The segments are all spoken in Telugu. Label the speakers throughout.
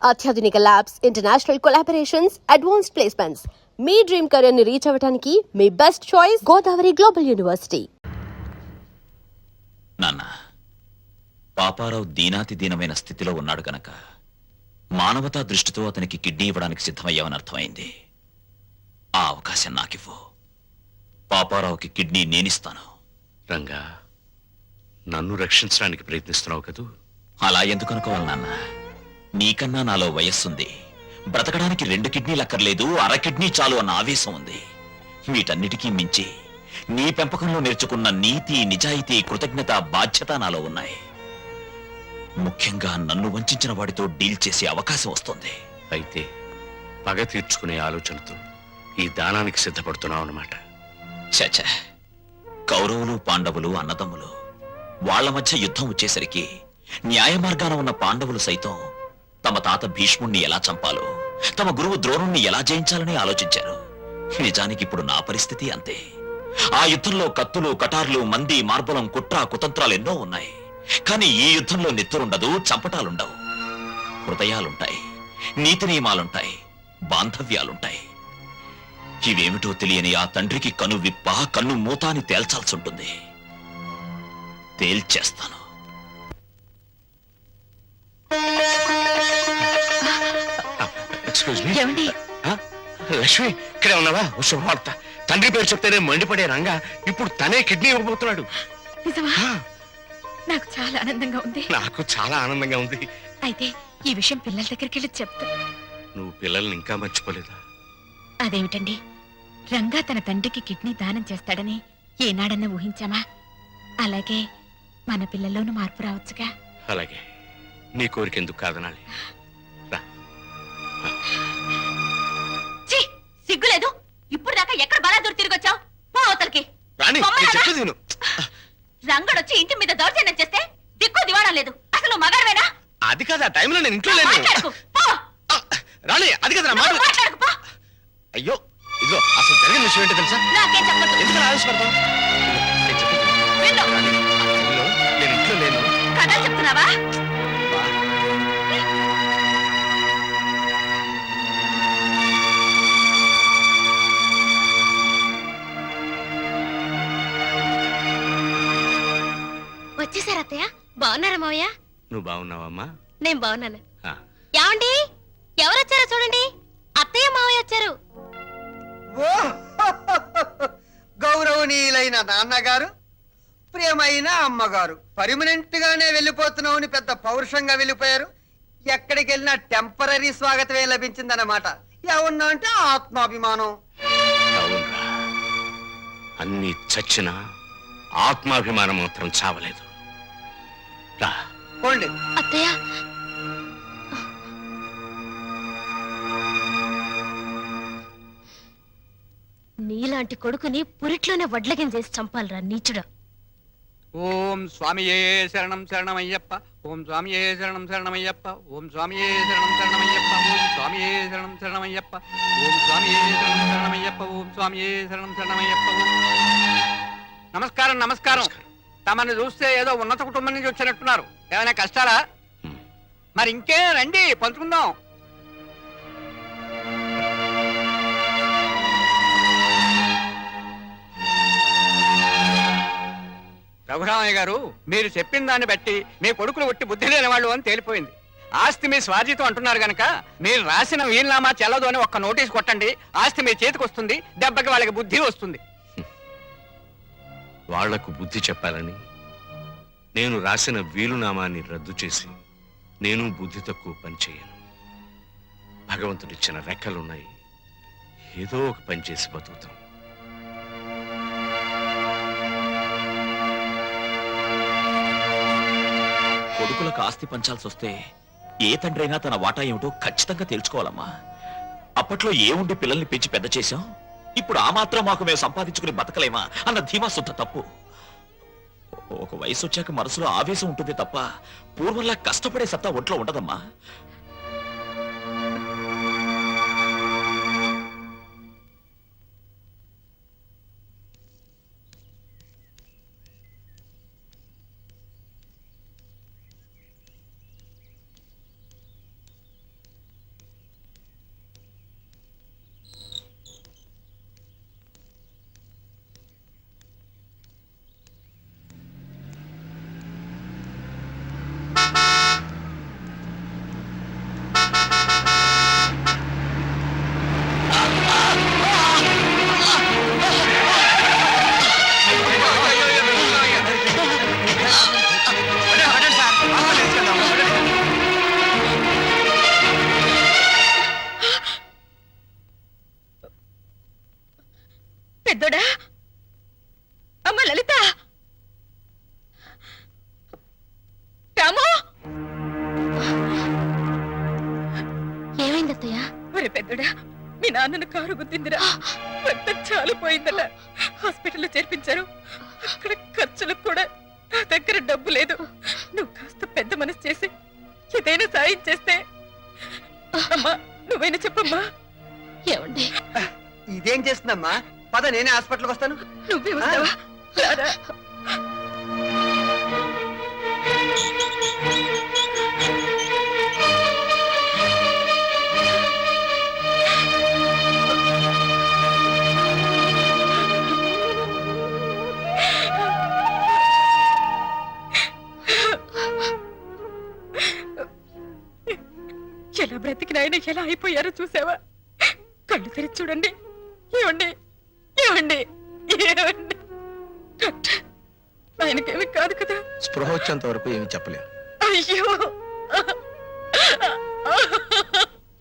Speaker 1: అత్యాధునిక labs, international collaborations, advanced placements. మీ డ్రీమ్ కెరీర్ ని రీచ్ అవ్వడానికి మీ best choice Godavari global university.
Speaker 2: నాన్న, పాపారావు దీనాతి దీనమైన స్థితిలో ఉన్నాడు గనక మానవతా దృష్టితో అతనికి కిడ్నీ ఇవ్వడానికి సిద్ధమయ్యావని అర్థమైంది. ఆ అవకాశం నాకివ్వు. పాపారావుకి కిడ్నీ నేనిస్తాను.
Speaker 3: రంగా, నన్ను రక్షించడానికి ప్రయత్నిస్తున్నావు కదూ?
Speaker 2: అలా ఎందుకు అనుకోవాలి నాన్న? నీకన్నా నాలో వయస్సుంది. బ్రతకడానికి 2 కిడ్నీలు అక్కర్లేదు, అర కిడ్నీ చాలు అన్న ఆవేశం ఉంది. వీటన్నిటికీ మించి నీ పెంపకంలో నేర్చుకున్న నీతి, నిజాయితీ, కృతజ్ఞత, బాధ్యత నాలో ఉన్నాయి. ముఖ్యంగా నన్ను వంచిన వాడితో డీల్ చేసే అవకాశం వస్తుంది.
Speaker 3: అయితే పగ తీర్చుకునే ఆలోచనతో ఈ దానానికి సిద్ధపడుతున్నావు అన్నమాట.
Speaker 2: చచ, కౌరవులు పాండవులు అన్నదమ్ములు. వాళ్ల మధ్య యుద్ధం వచ్చేసరికి న్యాయ మార్గాన ఉన్న పాండవులు సైతం తమ తాత భీష్ముణ్ణి ఎలా చంపాలో, తమ గురువు ద్రోణుణ్ణి ఎలా జయించాలని ఆలోచించారు. నిజానికి ఇప్పుడు నా పరిస్థితి అంతే. ఆ యుద్ధంలో కత్తులు, కటార్లు, మంది, మార్బలం, కుట్ర, కుతంత్రాలు ఎన్నో ఉన్నాయి. కానీ ఈ యుద్ధంలో నెత్తురుండదు, చంపటాలుండవు. హృదయాలుంటాయి, నీతి నియమాలుంటాయి, బాంధవ్యాలుంటాయి. ఇవేమిటో తెలియని ఆ తండ్రికి కను విప్ప, కన్ను మూత అని తేల్చాల్సి ఉంటుంది. తేల్చేస్తాను.
Speaker 3: లక్ష్మి, ఇక్కడే ఉన్నావా? శుభవార్త. తండ్రి పేరు చెప్తేనే మండిపడే రంగా ఇప్పుడు తనే కిడ్నీ ఇవ్వబోతున్నాడు.
Speaker 4: నాకు చాలా ఆనందంగా ఉంది.
Speaker 3: నాకు చాలా ఆనందంగా ఉంది.
Speaker 4: అయితే ఈ విషయం పిల్లల దగ్గరికి వెళ్ళి చెప్తా.
Speaker 3: నువ్వు పిల్లల్ని ఇంకా మర్చిపోలేదా?
Speaker 4: అదేమిటండి, రంగా తన తండ్రికి కిడ్నీ దానం చేస్తాడని ఏనాడన్నా ఊహించామా? అలాగే మన పిల్లల్లోనూ మార్పు రావచ్చుగా.
Speaker 3: అలాగే, నీ కోరికెందుకు కాదనాలి?
Speaker 4: సిగ్గులేదు? ఇప్పుడు దాకా ఎక్కడ బలాదూరు తిరిగొచ్చావు? పో అవతలకి. రంగడొచ్చి ఇంటి మీద దౌర్జన్యం చేస్తే దిక్కు దివాణం లేదు. అసలు మగాడవేనా?
Speaker 3: అది కాదు, ఆ టైంలో నేను ఇంట్లో లేను. రాణి, అది కదా మాట. అయ్యో, ఇదిగో అసలు జరిగిన విషయం ఏంటో తెలుసా?
Speaker 4: నాకేం చెప్పదు.
Speaker 3: ఎందుకు ఆలోచిస్తావు? నేను ఇంట్లో లేను.
Speaker 4: కథ చెప్తున్నావా? వచ్చేసారా అత్తయ్య? బాగున్నారా మావయ్య?
Speaker 3: నువ్వు బాగున్నావమ్మా?
Speaker 4: నేను బాగున్నాను. ఏమండి, ఎవరు వచ్చారో చూడండి. అత్తయ్య మావయ్య వచ్చారు.
Speaker 5: గౌరవనీయులైన నాన్నగారు, ప్రియమైన అమ్మగారు, పర్మనెంట్ గానే వెళ్ళిపోతున్నామని పెద్ద పౌరుషంగా వెళ్ళిపోయారు. ఎక్కడికి వెళ్ళినా టెంపరీ స్వాగతమే లభించిందన్నమాట. ఏమన్నా అంటే ఆత్మాభిమానం.
Speaker 3: అన్ని చచ్చినా ఆత్మాభిమానం మాత్రం చావలేదు.
Speaker 5: పోండి.
Speaker 4: అత్తయ్య, నీలాంటి కొడుకుని పురిట్లోనే వడ్లగిన చేసి చంపాలరా నీచుడా.
Speaker 6: ఓం స్వామియే శరణం శరణమయ్యప్ప. ఓం స్వామియే శరణం శరణమయ్యప్ప. ఓం స్వామియే శరణం శరణమయ్యప్ప. ఓం స్వామియే శరణం శరణమయ్యప్ప. ఓం స్వామియే శరణం శరణమయ్యప్ప. ఓం స్వామియే శరణం శరణమయ్యప్ప. నమస్కారం, నమస్కారం. తమని చూస్తే ఏదో ఉన్నత కుటుంబం నుంచి వచ్చినట్టున్నారు. ఏమైనా కష్టాలా? మరి ఇంకే రండి, పంచుకుందాం. రఘురామయ్య గారు, మీరు చెప్పిన దాన్ని బట్టి మీ కొడుకులు ఒట్టి బుద్ధి లేని వాళ్ళు అని తేలిపోయింది. ఆస్తి మీ స్వాధీతం అంటున్నారు గనక మీరు రాసిన వీలునామా చెల్లదు అని ఒక్క నోటీస్ కొట్టండి. ఆస్తి మీ చేతికి వస్తుంది. దెబ్బకి వాళ్ళకి బుద్ధి వస్తుంది.
Speaker 3: వాళ్లకు బుద్ధి చెప్పాలని నేను రాసిన వీలునామాన్ని రద్దు చేసి నేను బుద్ధి తక్కువ పని చేయను. భగవంతుడిచ్చిన రెక్కలున్నాయి, ఏదో ఒక పని చేసి బతుకుతాం.
Speaker 2: కొడుకులకు ఆస్తి పంచాల్సి వస్తే ఏ తండ్రైనా తన వాటా ఏమిటో ఖచ్చితంగా తేల్చుకోవాలమ్మా. అప్పట్లో ఏముండి పిల్లల్ని పెంచి పెద్ద చేశాం. ఇప్పుడు ఆ మాత్రం మాకు మేము సంపాదించుకుని బతకలేమా అన్న ధీమా శుద్ధ తప్పు. ఒక వయసు వచ్చాక మనసులో ఆవేశం ఉంటుంది తప్ప పూర్వంలా కష్టపడే సత్తా ఒంట్లో ఉండదమ్మా.
Speaker 1: ఏమైంది అత్తయ్య?
Speaker 4: ఒరే పెద్దడా, మీ నాన్నను కారు గుద్దిందిరా. రక్తం చాలా పోయిందట. హాస్పిటల్లో చేర్పించారు. అక్కడ ఖర్చులకు కూడా నా దగ్గర డబ్బు లేదు. నువ్వు కాస్త పెద్ద మనసు చేసి ఏదైనా సాయం చేస్తే. అమ్మా, నువ్వైనా చెప్పమ్మా.
Speaker 1: ఏమండి,
Speaker 5: ఇదేం చేస్తుందమ్మా? పద, నేనే హాస్పిటల్కి వస్తాను.
Speaker 4: నువ్వే వస్తావా? రారా. ఎలా బ్రతికిన ఆయన ఎలా అయిపోయారో చూసావా? కళ్ళు తెరిచి చూడండి. ఏమండి, ఏమండి, ఏమండి? డాక్టర్, ఆయనకేమి కాదు కదా?
Speaker 3: స్పృహ వచ్చేంత వరకు ఏమి చెప్పలేము.
Speaker 4: అయ్యో,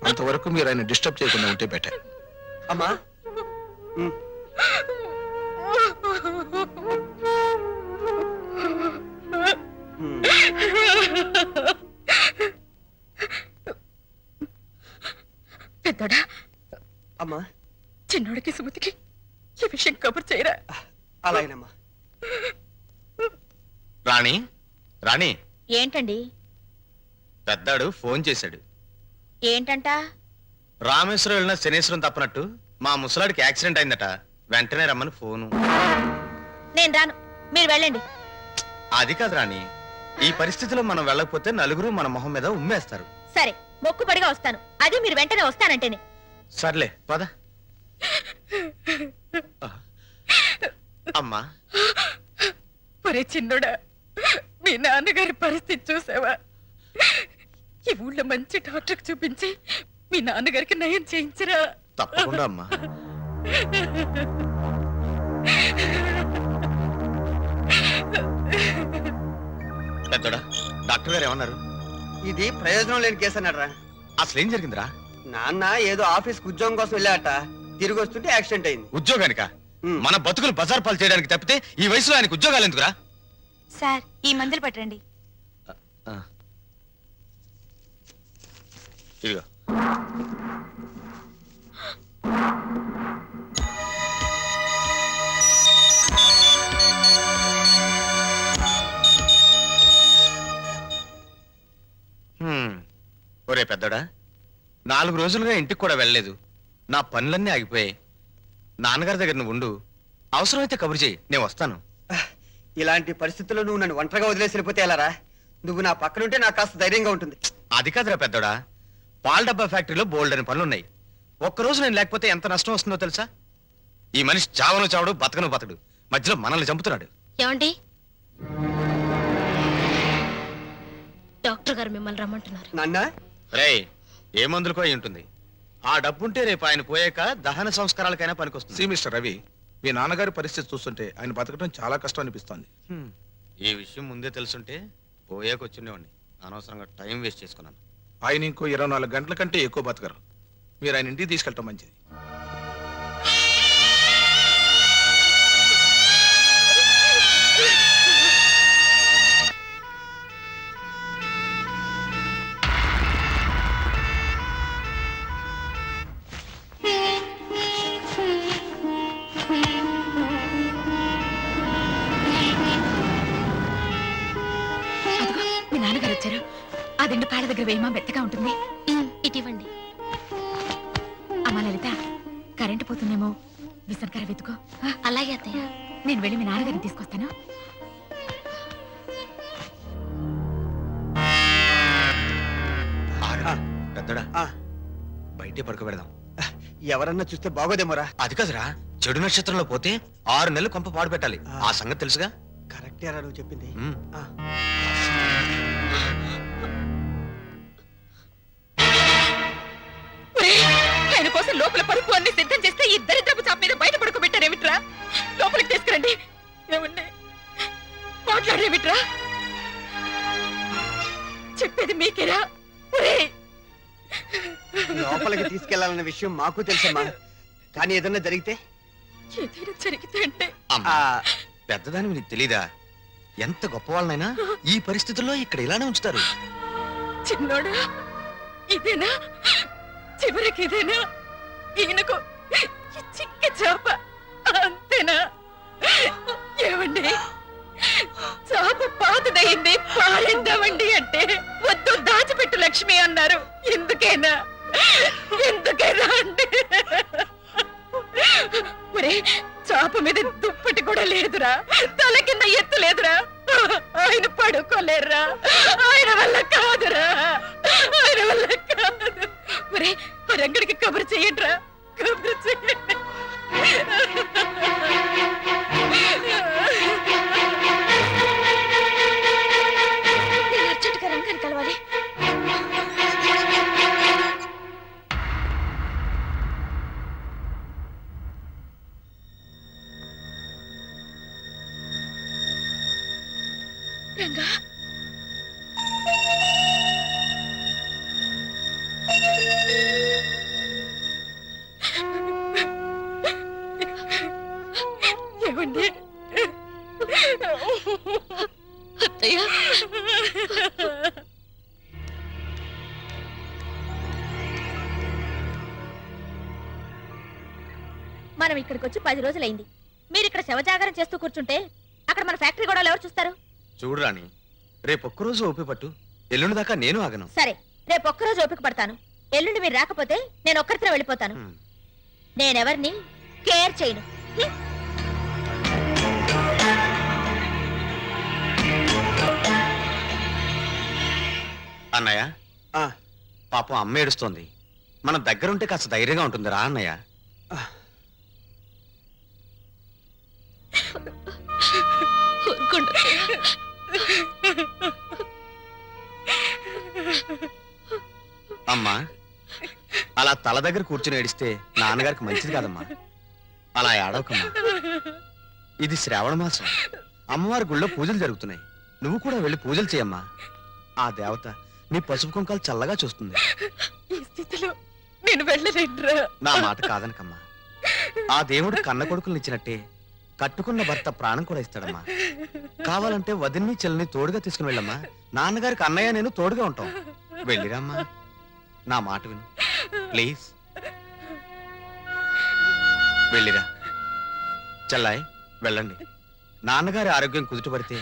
Speaker 3: అంతవరకు మీరు ఆయన డిస్టర్బ్ చేయకుండా ఉంటే బెటర్.
Speaker 5: అమ్మా,
Speaker 4: పెద్దోడా,
Speaker 5: అమ్మా,
Speaker 4: చిన్నోడికి సుమతికి ఈ విషయం కబుర్ చేయరా.
Speaker 5: అలాగేనమ్మా.
Speaker 3: రాణి, రాణి,
Speaker 4: ఏంటండి?
Speaker 3: పెద్దాడు ఫోన్ చేశాడు.
Speaker 4: ఏంటంట?
Speaker 3: రామేశ్వరం వెళ్ళిన శనేశ్వరం తప్పనట్టు మా ముసలాడికి యాక్సిడెంట్ అయిందట, వెంటనే రమ్మని ఫోను.
Speaker 4: నేను రాను, మీరు వెళ్ళండి.
Speaker 3: అది కాదు రాణి, ఈ పరిస్థితిలో మనం వెళ్ళకపోతే నలుగురు మన మొహం మీద ఉమ్మేస్తారు.
Speaker 4: సరే, మొక్కుబడిగా వస్తాను. అది మీరు వెంటనే వస్తానంటేనే.
Speaker 3: సర్లే పద. అమ్మా,
Speaker 4: ఒరే చిన్నోడా, మీ నాన్నగారి పరిస్థితి చూసావా? ఈ ఊళ్ళో మంచి డాక్టర్కి చూపించి మీ నాన్నగారికి నయం చేయించరా.
Speaker 3: తప్పకుండా అమ్మా. పెద్దోడా, డాక్టర్ గారు ఏమన్నారు?
Speaker 5: ఇది ప్రయోజనం లేని కేసు అన్నారా?
Speaker 3: అసలు ఏం జరిగిందిరా?
Speaker 5: నాన్న ఏదో ఆఫీస్కి ఉద్యోగం కోసం వెళ్ళాట, తిరిగి వస్తుంటే యాక్సిడెంట్ అయింది.
Speaker 3: ఉద్యోగానిక?
Speaker 5: ఉమ్.
Speaker 3: మన బతుకులు బజార్ పాలు చేయడానికి తప్పితే ఈ వయసులో ఆయనకు ఉద్యోగాలు ఎందుకురా?
Speaker 4: సార్, ఈ మందులు పట్టండి.
Speaker 3: ఇదిగో. ఒరే పెద్దోడా, 4 రోజులుగా ఇంటికి కూడా వెళ్ళలేదు. నా పనులన్నీ ఆగిపోయాయి. నాన్నగారి దగ్గర నువ్వు ఉండు, అవసరమైతే కబురు చేయి, నేను వస్తాను.
Speaker 5: ఇలాంటి పరిస్థితుల్లో నువ్వు నన్ను ఒంటరిగా వదిలేసి వెళ్ళిపోతే ఎలారా? నువ్వు నా పక్కనుంటే నాకు కాస్త ధైర్యంగా ఉంటుంది.
Speaker 3: అది కాదురా పెద్దోడా, పాల డబ్బా ఫ్యాక్టరీలో బోల్డ్ అని పనులున్నాయి. ఒక్కరోజు నేను లేకపోతే ఎంత నష్టం వస్తుందో తెలుసా? ఈ మనిషి చావను చావడు, బతకను బతడు, మధ్యలో మనల్ని చంపుతున్నాడు.
Speaker 1: ఏమండి, డాక్టర్ గారు మిమ్మల్ని రమ్మంటున్నారు.
Speaker 5: నాన్న,
Speaker 3: రేయ్, ఏ మందులకో అయి ఉంటుంది. ఆ డబ్బుంటే రేపు ఆయన పోయాక దహన సంస్కారాలకైనా పనికొస్తుంది.
Speaker 7: సి మిస్టర్ రవి, మీ నాన్నగారి పరిస్థితి చూస్తుంటే ఆయన బతకడం చాలా కష్టం అనిపిస్తోంది.
Speaker 3: ఈ విషయం ముందే తెలుసుంటే పోయాక వచ్చిండేవాడిని. అనవసరంగా టైం వేస్ట్ చేసుకున్నాను.
Speaker 7: ఆయన ఇంకో 24 గంటల కంటే ఎక్కువ బతకరు. మీరు ఆయన ఇంటికి తీసుకెళ్ళటం మంచిది.
Speaker 4: అదిగో మీ నాన్నగారు వచ్చారు. ఆ దిండు కాళ్ళ దగ్గర వేయమా, మెత్తగా ఉంటుంది.
Speaker 1: ఇటివ్వండి.
Speaker 4: అమ్మా లలిత, కరెంటు పోతుందేమో, విసర్కర వెతుకో.
Speaker 1: అలాగే అత్తయ్య.
Speaker 4: నేను వెళ్ళి మీ నాన్నగారిని తీసుకొస్తాను.
Speaker 3: పెద్దడా,
Speaker 5: ఆ,
Speaker 3: బయటే పడుకోబెడదాం.
Speaker 5: ఎవరన్నా చూస్తే బాగోదేమోరా.
Speaker 3: అది కాదురా, చెడు నక్షత్రంలో పోతే 6 నెలలు కొంప పాడు పెట్టాలి. ఆ సంగతి తెలుసుగా?
Speaker 5: కరెక్టేరా నువ్వు చెప్పింది.
Speaker 3: ఉమ్.
Speaker 5: ఆ,
Speaker 4: ఆయన కోసం లోపల పరుపు అన్ని సిద్ధం చేస్తే ఈ దరిద్రపు చాప మీద బయట పడుకోబెట్టారేమిట్రా? లోపలికి తీసుకురండి. ఏమండి, మాట్లాడేమిట్రా? చెప్పేది మీకేరా? ఒరేయ్,
Speaker 5: లోపలికి తీసుకెళ్లాలన్న విషయం మాకు తెలుసమ్మా, కానీ ఏదన్నా జరిగితే
Speaker 4: ఏదైనా జరిగితే అంటే
Speaker 3: అమ్మా,
Speaker 5: ఆ,
Speaker 3: పెద్దదానివి నీకు తెలీదా? ఎంత గొప్ప వాళ్ళనైనా ఈ పరిస్థితుల్లో ఇక్కడ ఇలానే ఉంచుతారు.
Speaker 4: చిన్నోడా, ఇదేనా చివరికి ఇదేనా ఈయనకు ఈ చిక్క చేప అంతేనా? ఏమండి, చేప పాతదయింది పారేద్దామండి అంటే వద్దు దాచిపెట్టు లక్ష్మి అన్నారు. ఎందుకైనా అంటే ఒరే, చాప మీద దుప్పటి కూడా లేదురా, తల కింద ఎత్తు లేదురా. ఆయన పడుకోలేరురా, ఆయన వల్ల కాదురా, ఆయన వల్ల కాదు. ఒరే, ఆ రంగడికి కబురు చెయ్యండిరా, కబురు చెయ్యండి. నేను అర్జెంటుగా రంగాన్ని కలవాలి. రంగా, ఏమండి? అత్తయ్య,
Speaker 8: మనం ఇక్కడికి వచ్చి 10 రోజులైంది. మీరు ఇక్కడ శవజాగరం చేస్తూ కూర్చుంటే అక్కడ మన ఫ్యాక్టరీ గొడవలు ఎవరు చూస్తారు?
Speaker 3: చూడు రాణి, రేపు ఒక్కరోజు ఓపి పట్టు, ఎల్లుండి దాకా నేను ఆగను.
Speaker 8: సరే, రేపు ఒక్కరోజు ఓపిక పడతాను. ఎల్లుండి మీరు రాకపోతే నేను ఒక్కరితో వెళ్ళిపోతాను. నేనెవరిని కేర్ చేయను. హ్మ్.
Speaker 3: అన్నయ్య, పాపం అమ్మ ఏడుస్తోంది. మన దగ్గరుంటే కాస్త ధైర్యంగా ఉంటుంది రా అన్నయ్య.
Speaker 8: ఊరుకోండి అత్తయ్య.
Speaker 3: అమ్మా, అలా తల దగ్గర కూర్చుని ఏడిస్తే నాన్నగారికి మంచిది కాదమ్మా. అలా ఏడవకమ్మా. ఇది శ్రావణ మాసం, అమ్మవారి గుళ్ళో పూజలు జరుగుతున్నాయి. నువ్వు కూడా వెళ్ళి పూజలు చేయమ్మా. ఆ దేవత నీ పసుపు కుంకాలు చల్లగా చూస్తుంది.
Speaker 4: ఈ స్థితిలో నేను వెళ్ళలేనురా.
Speaker 3: నా మాట కాదనకమ్మా. ఆ దేవుడు కన్న కొడుకుల్ని ఇచ్చినట్టే కట్టుకున్న భర్త ప్రాణం కూడా ఇస్తాడమ్మా. కావాలంటే వదిన్ని చెల్లిని తోడుగా తీసుకుని వెళ్ళమ్మా. నాన్నగారికి అన్నయ్య నేను తోడుగా ఉంటాం. వెళ్ళిరమ్మా, నా మాట విను ప్లీజ్. వెళ్ళిరా చెల్లాయ్, వెళ్ళండి. నాన్నగారి ఆరోగ్యం కుదుటపడితే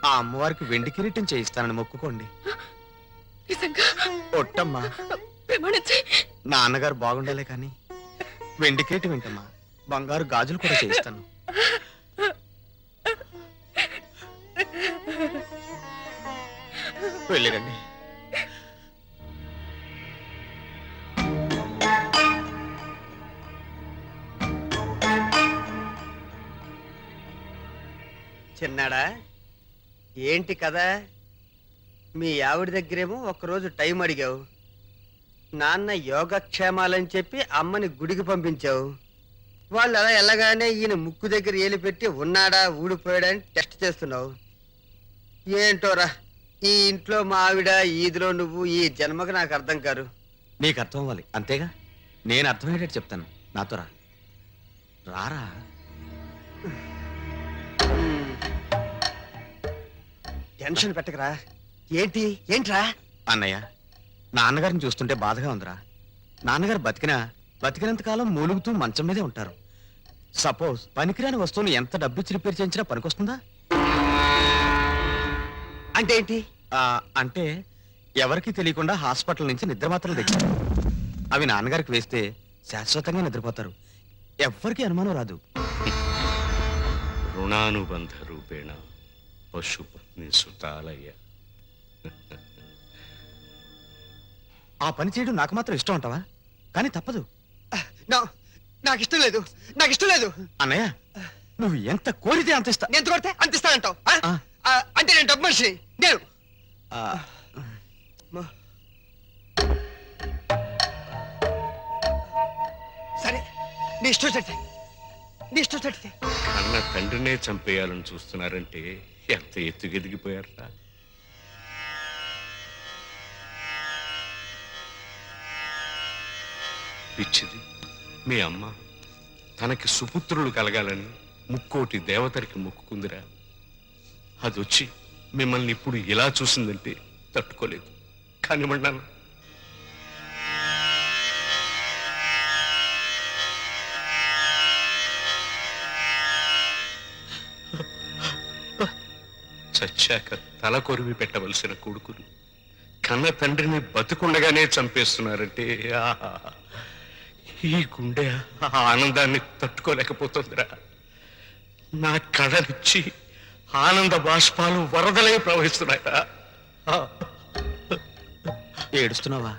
Speaker 3: ఆ అమ్మవారికి వెండి కిరీటం చేయిస్తానని మొక్కుకోండి.
Speaker 4: నిజంగా
Speaker 3: ఒట్టమ్మా,
Speaker 4: ప్రమాణించి
Speaker 3: నాన్నగారు బాగుండాలే కానీ వెండి కిరీటం ఏంటమ్మా, బంగారు గాజులు కూడా చేయిస్తాను. వెళ్ళిరండి.
Speaker 5: చిన్నాడా, ఏంటి కదా? మీ ఆవిడ దగ్గరేమో ఒకరోజు టైం అడిగావు. నాన్న యోగక్షేమాలని చెప్పి అమ్మని గుడికి పంపించావు. వాళ్ళు అలా వెళ్ళగానే ఈయన ముక్కు దగ్గర ఏలు పెట్టి ఉన్నాడా ఊడిపోయాడా అని టెస్ట్ చేస్తున్నావు. ఏంటోరా, ఈ ఇంట్లో మా ఆవిడ, ఈదిలో నువ్వు, ఈ జన్మకు నాకు అర్థం కారు.
Speaker 3: నీకు అర్థం అవ్వాలి అంతేగా. నేను అర్థమయ్యేటట్టు చెప్తాను, నాతో రా. రారా.
Speaker 5: టెన్షన్ పెట్టకరా. ఏంట్రా?
Speaker 3: అన్నయ్య, నాన్నగారిని చూస్తుంటే బాధగా ఉందిరా. నాన్నగారు బతికినంత కాలం మూలుగుతూ మంచం మీదే ఉంటారు. సపోజ్ పనికిరాని వస్తువులు ఎంత డబ్బిచ్చి రిపేర్ చేయించినా పనికొస్తుందా?
Speaker 5: అంటే ఏంటి?
Speaker 3: అంటే ఎవరికి తెలియకుండా హాస్పిటల్ నుంచి నిద్ర మాత్రలు తెచ్చారు. అవి నాన్నగారికి వేస్తే శాశ్వతంగా నిద్రపోతారు. ఎవ్వరికి అనుమానం రాదు.
Speaker 9: రుణానుబంధ రూపేణ పశుపత్ని సుతాలయ్య.
Speaker 3: ఆ పని చేయడం నాకు మాత్రం ఇష్టం అంటావా? కానీ తప్పదు.
Speaker 5: నాకు ఇష్టం లేదు.
Speaker 3: అన్నయ్య, నువ్వు ఎంత కోరితే అంత ఇస్తా.
Speaker 5: ఎంత కొడితే అంత ఇస్తానంటావు? అంటే నేను డబ్బు మనిషి. నేను సరే, నీ ఇష్టం చెడితే.
Speaker 9: కన్న తండ్రినే చంపేయాలని చూస్తున్నారంటే ఎంత ఎత్తుకెదిగిపోయారా? పిచ్చిది, మీ అమ్మ తనకి సుపుత్రులు కలగాలని ముక్కోటి దేవతరికి మొక్కుకుందిరా. అదొచ్చి మిమ్మల్ని ఇప్పుడు ఇలా చూసిందంటే తట్టుకోలేదు. కానివ్వండి నాన్న. చచ్చాక తల కొరివి పెట్టవలసిన కొడుకులు కన్న తండ్రిని బతుకుండగానే చంపేస్తున్నారంటే ఆహా! ఈ గుండె ఆ ఆనందాన్ని తట్టుకోలేకపోతుందిరా. నా కళ్ళ నుంచి ఆనంద బాష్పాలు వరదలై ప్రవహిస్తున్నాయా.
Speaker 3: ఏడుస్తున్నావా?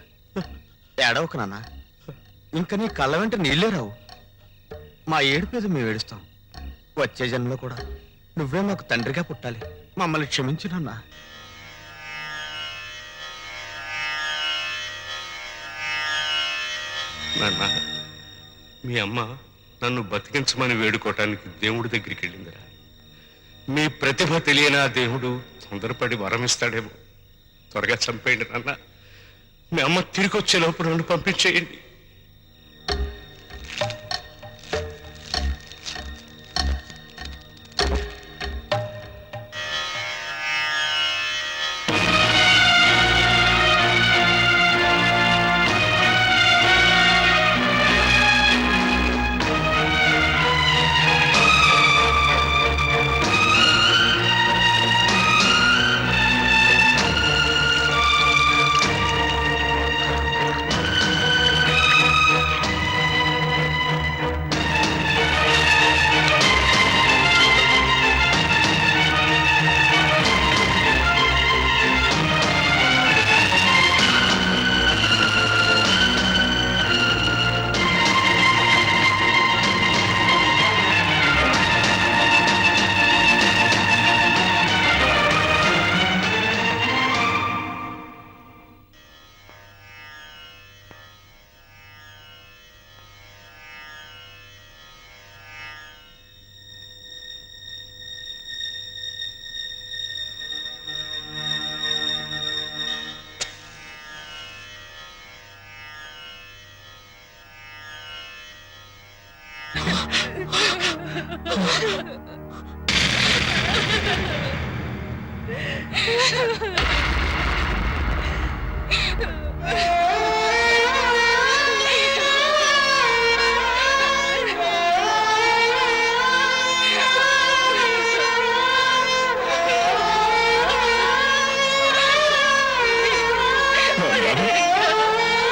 Speaker 3: ఏడవకు నాన్న. ఇంక నీ కళ్ళ వెంట నీళ్ళే రావు. మా ఏడుపేది మేము ఏడుస్తాం. వచ్చే జన్మలో కూడా నువ్వే మాకు తండ్రిగా పుట్టాలి. మమ్మల్ని క్షమించు నాన్న.
Speaker 9: నాన్న, మీ అమ్మ నన్ను బతికించమని వేడుకోవటానికి దేవుడి దగ్గరికి వెళ్ళిందిరా. మీ ప్రతిభ తెలియని ఆ దేవుడు తొందరపడి వరమిస్తాడేమో. త్వరగా చంపేయండి నాన్న. మీ అమ్మ తిరిగి వచ్చే లోపు నన్ను పంపించేయండి.